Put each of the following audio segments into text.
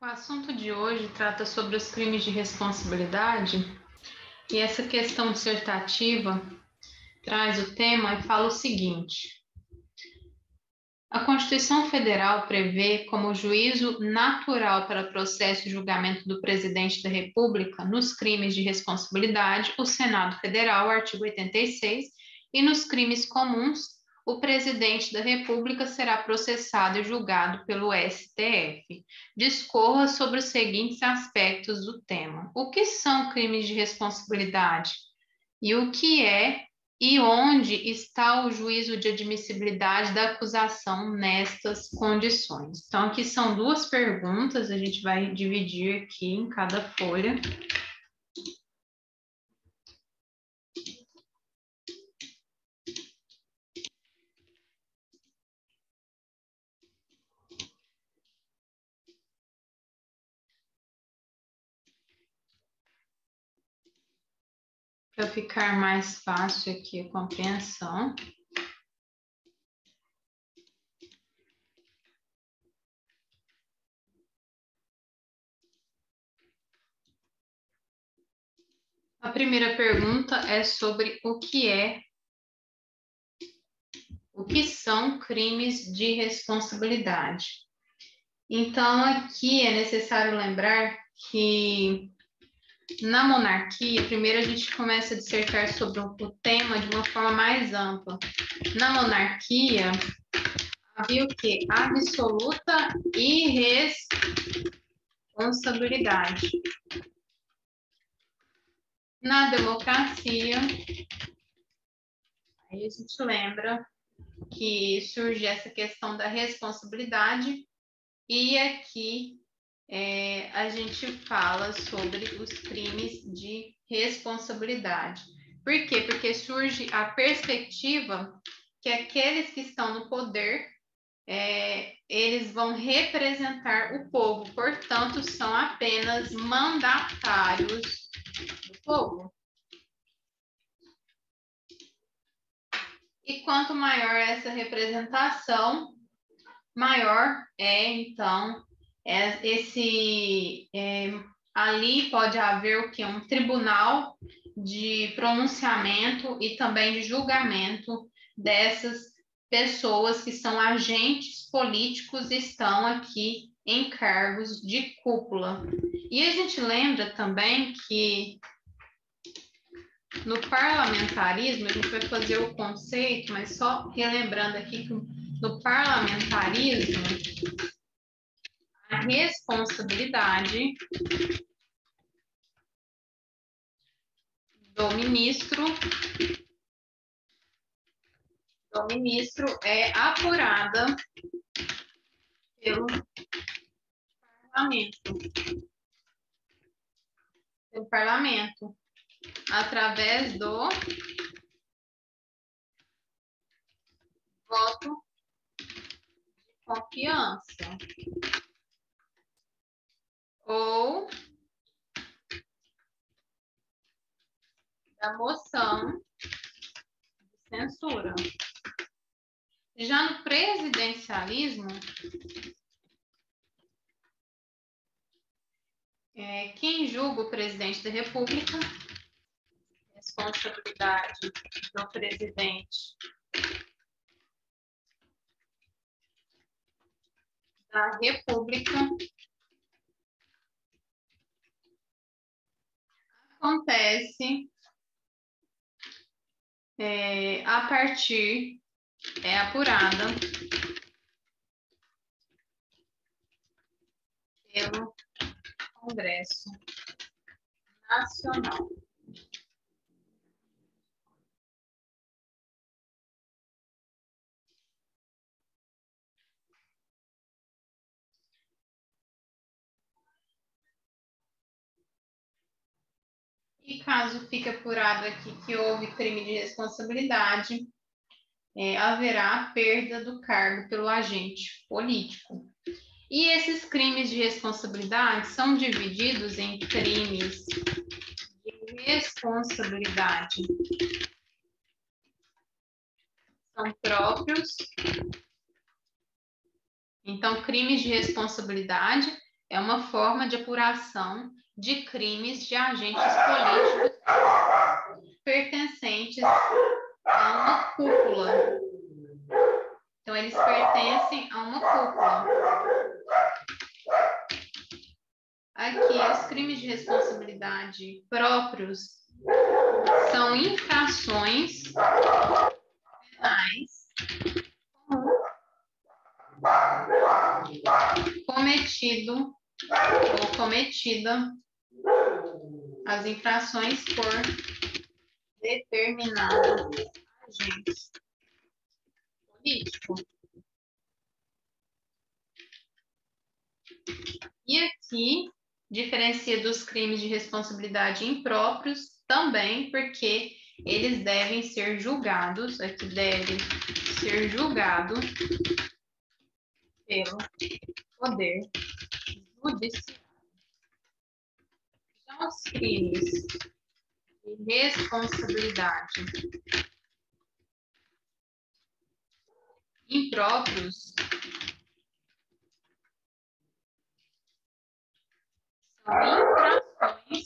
O assunto de hoje trata sobre os crimes de responsabilidade e essa questão dissertativa traz o tema e fala o seguinte: a Constituição Federal prevê como juízo natural para processo e julgamento do Presidente da República nos crimes de responsabilidade o Senado Federal, artigo 86, e nos crimes comuns o Presidente da República será processado e julgado pelo STF. Discorra sobre os seguintes aspectos do tema. O que são crimes de responsabilidade? E o que é e onde está o juízo de admissibilidade da acusação nestas condições? Então, aqui são duas perguntas, a gente vai dividir aqui em cada folha. Para ficar mais fácil aqui a compreensão. A primeira pergunta é sobre o que são crimes de responsabilidade. Então, aqui é necessário lembrar que na monarquia, primeiro a gente começa a dissertar sobre o tema de uma forma mais ampla. Na monarquia, havia o quê? Absoluta irresponsabilidade. Na democracia, aí a gente lembra que surge essa questão da responsabilidade e aqui a gente fala sobre os crimes de responsabilidade. Por quê? Porque surge a perspectiva que aqueles que estão no poder, eles vão representar o povo, portanto, são apenas mandatários do povo. E quanto maior essa representação, maior é, então, ali pode haver o quê? Um tribunal de pronunciamento e também de julgamento dessas pessoas que são agentes políticos e estão aqui em cargos de cúpula. E a gente lembra também que no parlamentarismo, a gente vai fazer o conceito, mas só relembrando aqui que no parlamentarismo, a responsabilidade do ministro é apurada pelo parlamento, através do voto de confiança ou da moção de censura. Já no presidencialismo, quem julga o presidente da República, responsabilidade do presidente da República, acontece a partir, é apurada pelo Congresso Nacional. E caso fique apurado aqui que houve crime de responsabilidade, haverá a perda do cargo pelo agente político. E esses crimes de responsabilidade são divididos em crimes de responsabilidade. São próprios. Então, crimes de responsabilidade é uma forma de apuração de crimes de agentes políticos pertencentes a uma cúpula. Então, eles pertencem a uma cúpula. Aqui, os crimes de responsabilidade próprios são infrações penais cometido ou cometida as infrações por determinado agente político. E aqui, diferencia dos crimes de responsabilidade impróprios também, porque eles devem ser julgados, aqui deve ser julgado pelo Poder Judiciário. Já os crimes de responsabilidade impróprios são infrações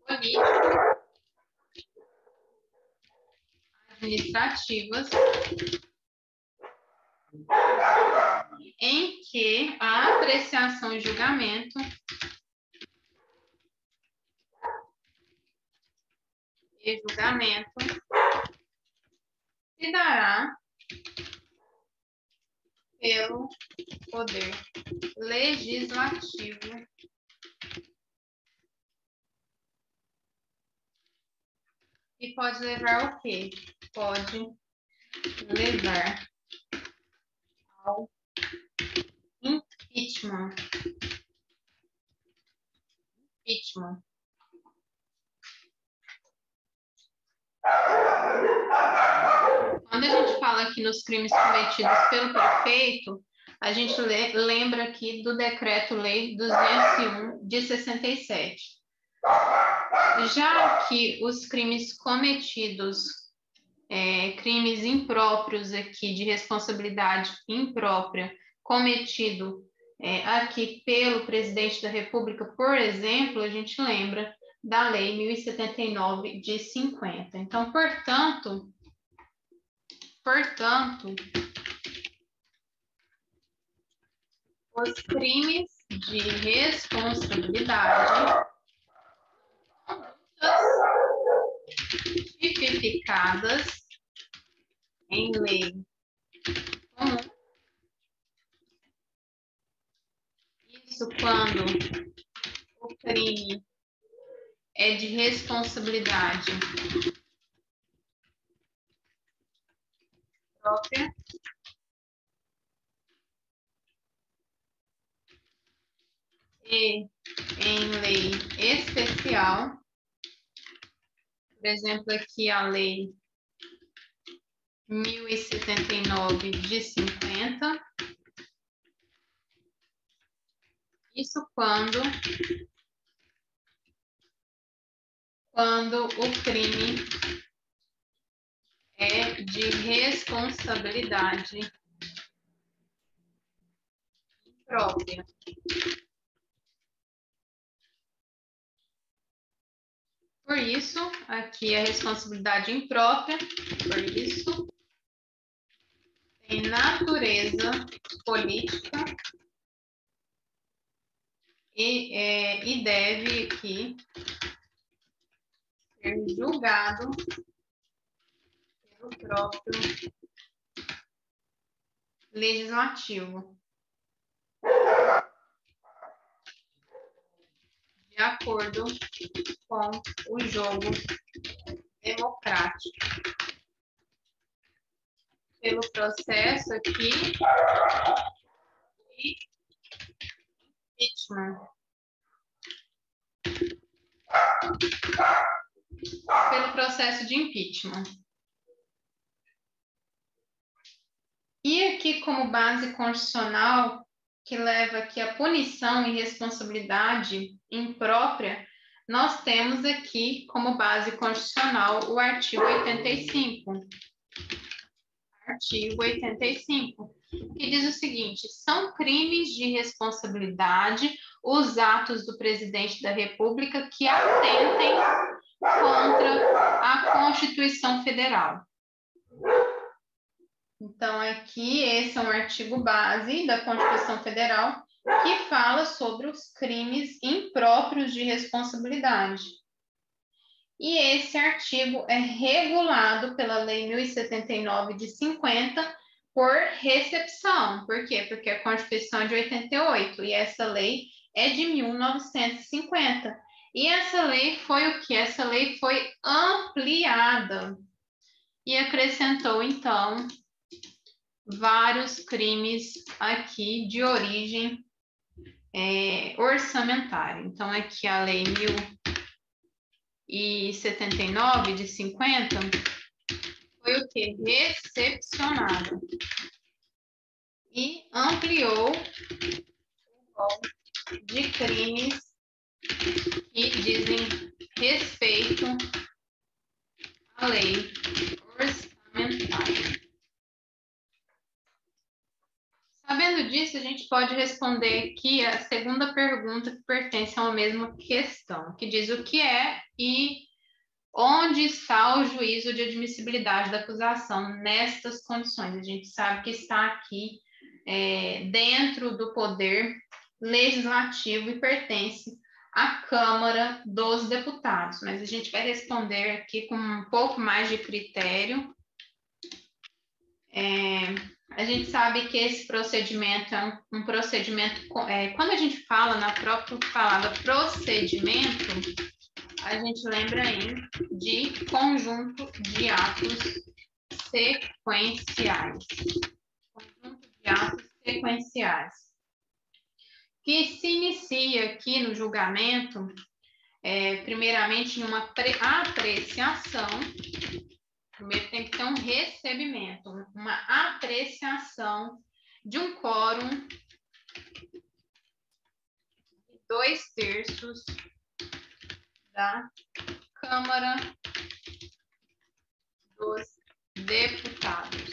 políticas administrativas em que a apreciação e julgamento se dará pelo Poder Legislativo e pode levar ao quê? Pode levar ao impeachment. Quando a gente fala aqui nos crimes cometidos pelo prefeito, a gente lembra aqui do Decreto-Lei 201 de 67. Já que os crimes cometidos, crimes impróprios aqui, de responsabilidade imprópria, cometido aqui pelo presidente da República, por exemplo, a gente lembra da Lei 1079 de 50. Então, portanto, os crimes de responsabilidade tipificadas em lei comum. Isso quando o crime é de responsabilidade própria e em lei especial. Por exemplo, aqui a Lei 1079 de 50. Isso quando o crime é de responsabilidade própria. Por isso, aqui a responsabilidade imprópria, por isso, tem natureza política e deve aqui ser julgado pelo próprio legislativo, de acordo com o jogo democrático. Pelo processo aqui de impeachment. Pelo processo de impeachment. E aqui, como base constitucional, que leva aqui a punição e responsabilidade imprópria, nós temos aqui como base constitucional o artigo 85. artigo 85, que diz o seguinte: são crimes de responsabilidade os atos do presidente da República que atentem contra a Constituição Federal. Então, aqui, esse é um artigo base da Constituição Federal que fala sobre os crimes impróprios de responsabilidade. E esse artigo é regulado pela Lei 1079 de 50 por recepção. Por quê? Porque a Constituição é de 88 e essa lei é de 1950. E essa lei foi o quê? Essa lei foi ampliada e acrescentou, então, vários crimes aqui de origem orçamentária. Então, aqui a Lei 1079 de 50 foi o quê? Recepcionada e ampliou o rol de crimes que dizem respeito à lei orçamentária. Sabendo disso, a gente pode responder aqui a segunda pergunta que pertence a uma mesma questão, que diz o que é e onde está o juízo de admissibilidade da acusação nestas condições. A gente sabe que está aqui dentro do poder legislativo e pertence à Câmara dos Deputados, mas a gente vai responder aqui com um pouco mais de critério. A gente sabe que esse procedimento é um procedimento, quando a gente fala na própria palavra procedimento, a gente lembra aí de conjunto de atos sequenciais. Conjunto de atos sequenciais. Que se inicia aqui no julgamento, primeiramente em uma apreciação. Primeiro tem que ter um recebimento, uma apreciação de um quórum de 2/3 da Câmara dos Deputados.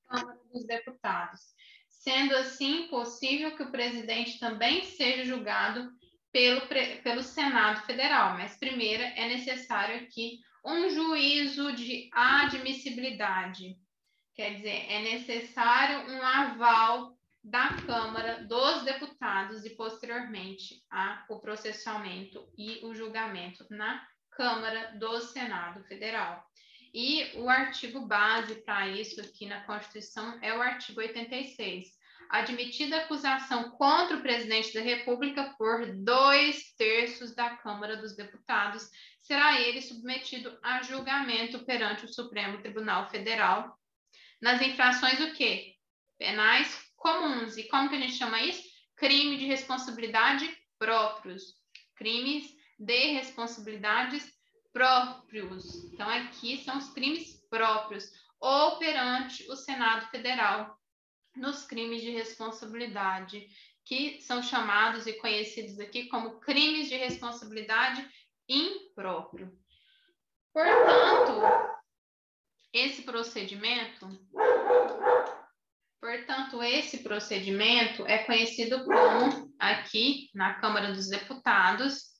Câmara dos Deputados. Sendo assim, possível que o presidente também seja julgado pelo Senado Federal, mas primeiro é necessário aqui um juízo de admissibilidade. Quer dizer, é necessário um aval da Câmara dos Deputados e, posteriormente, o processamento e o julgamento na Câmara do Senado Federal. E o artigo base para isso aqui na Constituição é o artigo 86. Admitida acusação contra o presidente da República por 2/3 da Câmara dos Deputados, será ele submetido a julgamento perante o Supremo Tribunal Federal nas infrações o quê? Penais comuns. E como que a gente chama isso? Crime de responsabilidade próprios. Crimes de responsabilidades próprios. Então, aqui são os crimes próprios. Ou perante o Senado Federal, nos crimes de responsabilidade, que são chamados e conhecidos aqui como crimes de responsabilidade impróprio. Portanto, esse procedimento é conhecido como, aqui na Câmara dos Deputados,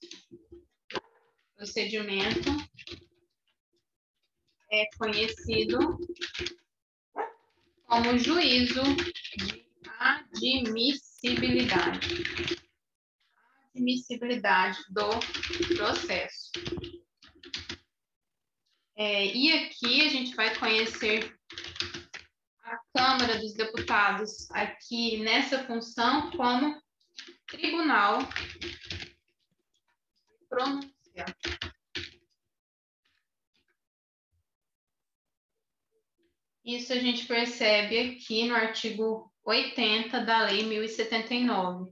procedimento é conhecido como juízo de admissibilidade. Admissibilidade do processo. E aqui a gente vai conhecer a Câmara dos Deputados aqui nessa função como tribunal de pronúncia. Isso a gente percebe aqui no artigo 80 da Lei 1079.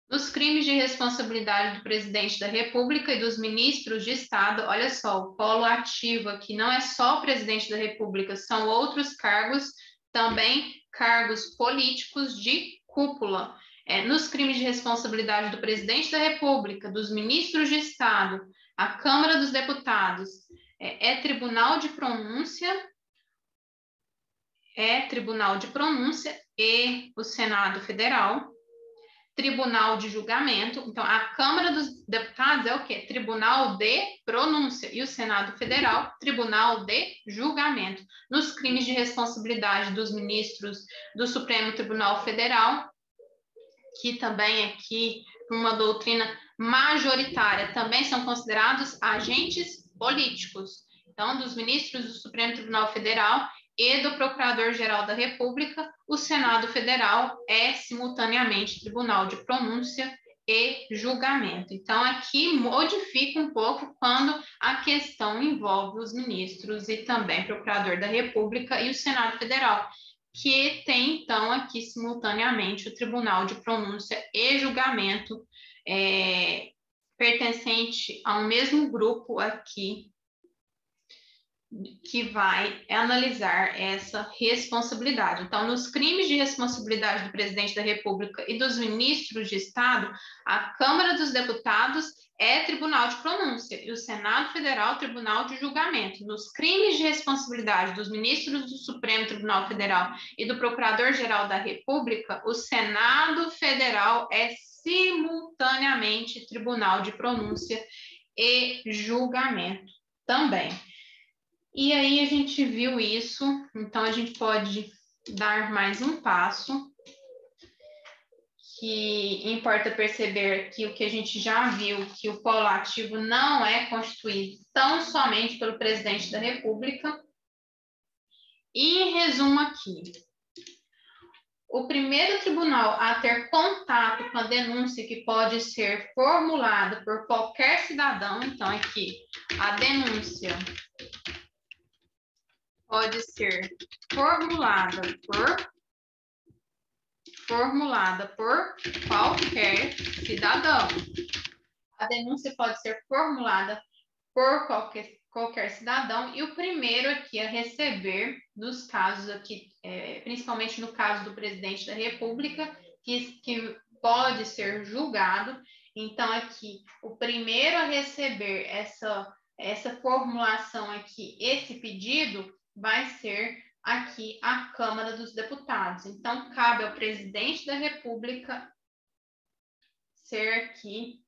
Nos crimes de responsabilidade do presidente da República e dos ministros de Estado, olha só, o polo ativo aqui não é só o presidente da República, são outros cargos, também cargos políticos de cúpula. nos crimes de responsabilidade do presidente da República, dos ministros de Estado, a Câmara dos Deputados, tribunal de pronúncia, e o Senado Federal, tribunal de julgamento. Então, a Câmara dos Deputados é o quê? Tribunal de pronúncia. E o Senado Federal, tribunal de julgamento. Nos crimes de responsabilidade dos ministros do Supremo Tribunal Federal, que também aqui, uma doutrina majoritária, também são considerados agentes políticos. Então, dos ministros do Supremo Tribunal Federal e do Procurador-Geral da República, o Senado Federal é simultaneamente tribunal de pronúncia e julgamento. Então, aqui modifica um pouco quando a questão envolve os ministros e também Procurador da República e o Senado Federal, que tem, então, aqui simultaneamente o tribunal de pronúncia e julgamento pertencente ao mesmo grupo aqui, que vai analisar essa responsabilidade. Então, nos crimes de responsabilidade do presidente da República e dos ministros de Estado, a Câmara dos Deputados é tribunal de pronúncia e o Senado Federal, tribunal de julgamento. Nos crimes de responsabilidade dos ministros do Supremo Tribunal Federal e do Procurador-Geral da República, o Senado Federal é simultaneamente tribunal de pronúncia e julgamento também. E aí a gente viu isso, então a gente pode dar mais um passo, que importa perceber que o que a gente já viu, que o polo ativo não é constituído tão somente pelo presidente da República. E em resumo aqui, o primeiro tribunal a ter contato com a denúncia que pode ser formulada por qualquer cidadão, então aqui, a denúncia pode ser formulada por qualquer cidadão. A denúncia pode ser formulada por qualquer cidadão, e o primeiro aqui a receber, nos casos aqui, principalmente no caso do presidente da República, que pode ser julgado. Então, aqui, o primeiro a receber essa formulação aqui, esse pedido, vai ser aqui a Câmara dos Deputados. Então, cabe ao presidente da República ser aqui,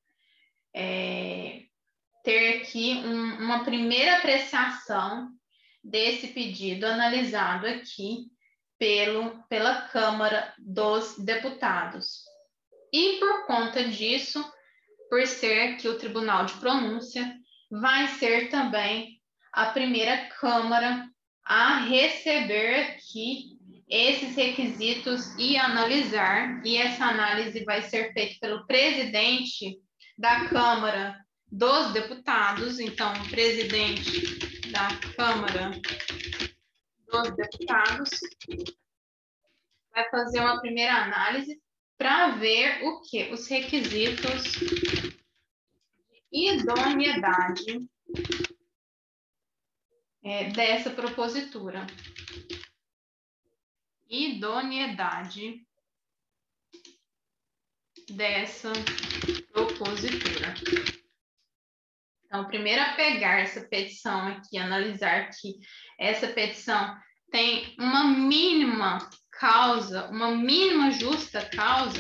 ter aqui uma primeira apreciação desse pedido analisado aqui pela Câmara dos Deputados. E por conta disso, por ser aqui o Tribunal de Pronúncia, vai ser também a primeira Câmara a receber aqui esses requisitos e analisar, e essa análise vai ser feita pelo presidente da Câmara dos Deputados. Então, o presidente da Câmara dos Deputados vai fazer uma primeira análise para ver o que? Os requisitos de idoneidade dessa propositura. Idoneidade dessa propositura. Então, primeiro a pegar essa petição aqui, analisar que essa petição tem uma mínima causa, uma mínima justa causa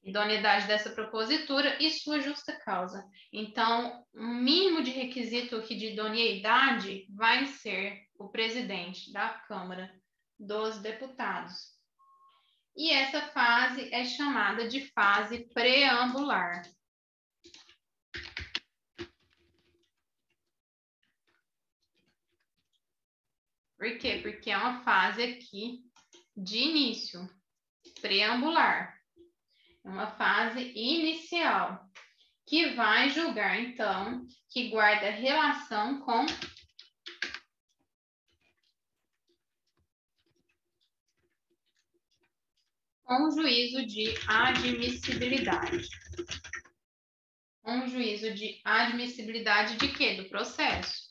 idoneidade dessa propositura e sua justa causa. Então, um mínimo de requisito aqui de idoneidade vai ser o presidente da Câmara dos Deputados. E essa fase é chamada de fase preambular. Por quê? Porque é uma fase aqui de início, preambular. Uma fase inicial, que vai julgar, então, que guarda relação com o juízo de admissibilidade. Um juízo de admissibilidade de quê? Do processo.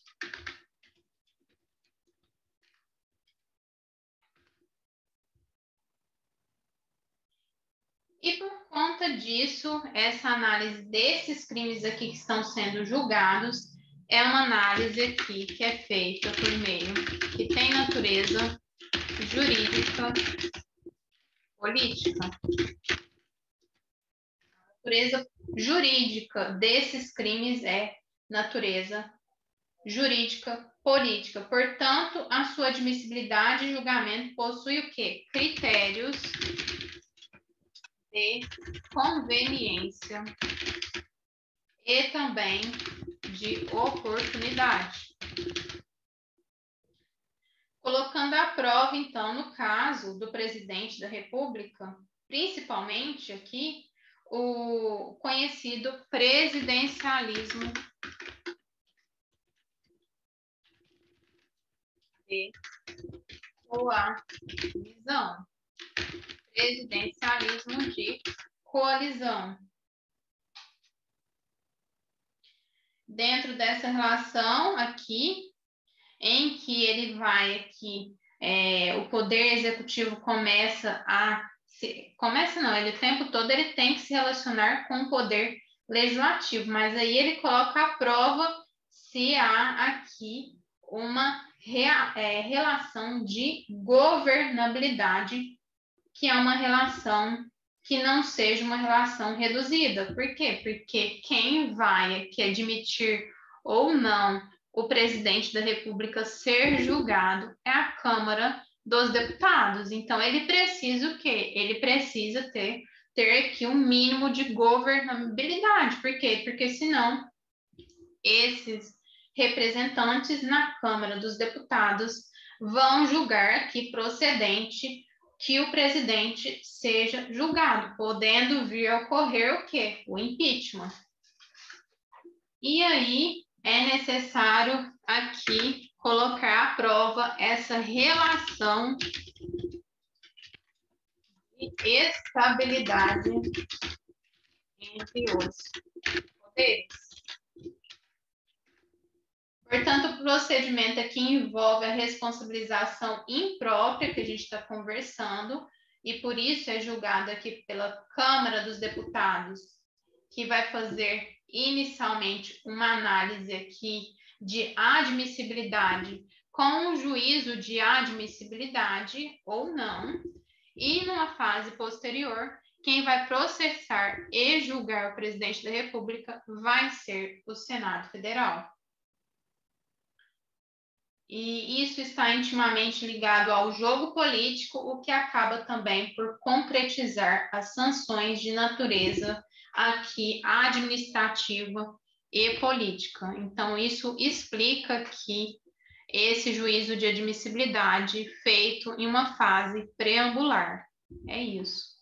E por conta disso, essa análise desses crimes aqui que estão sendo julgados é uma análise aqui que é feita por meio que tem natureza jurídica política. A natureza jurídica desses crimes é natureza jurídica política. Portanto, a sua admissibilidade e julgamento possui o quê? Critérios de conveniência e também de oportunidade. Colocando à prova, então, no caso do presidente da República, principalmente aqui, o conhecido presidencialismo de coalizão. Presidencialismo de coalizão. Dentro dessa relação aqui, em que ele vai aqui, o poder executivo começa não, ele o tempo todo ele tem que se relacionar com o poder legislativo, mas aí ele coloca à prova se há aqui uma relação de governabilidade, que é uma relação que não seja uma relação reduzida. Por quê? Porque quem vai aqui admitir ou não o presidente da República ser julgado é a Câmara dos Deputados. Então, ele precisa o quê? Ele precisa ter aqui um mínimo de governabilidade. Por quê? Porque senão esses representantes na Câmara dos Deputados vão julgar aqui procedente que o presidente seja julgado, podendo vir a ocorrer o quê? O impeachment. E aí é necessário aqui colocar à prova essa relação de estabilidade entre os poderes. Portanto, o procedimento aqui envolve a responsabilização imprópria que a gente está conversando, e por isso é julgado aqui pela Câmara dos Deputados, que vai fazer inicialmente uma análise aqui de admissibilidade com um juízo de admissibilidade ou não, e numa fase posterior, quem vai processar e julgar o presidente da República vai ser o Senado Federal. E isso está intimamente ligado ao jogo político, o que acaba também por concretizar as sanções de natureza aqui administrativa e política. Então, isso explica que esse juízo de admissibilidade feito em uma fase preambular. É isso.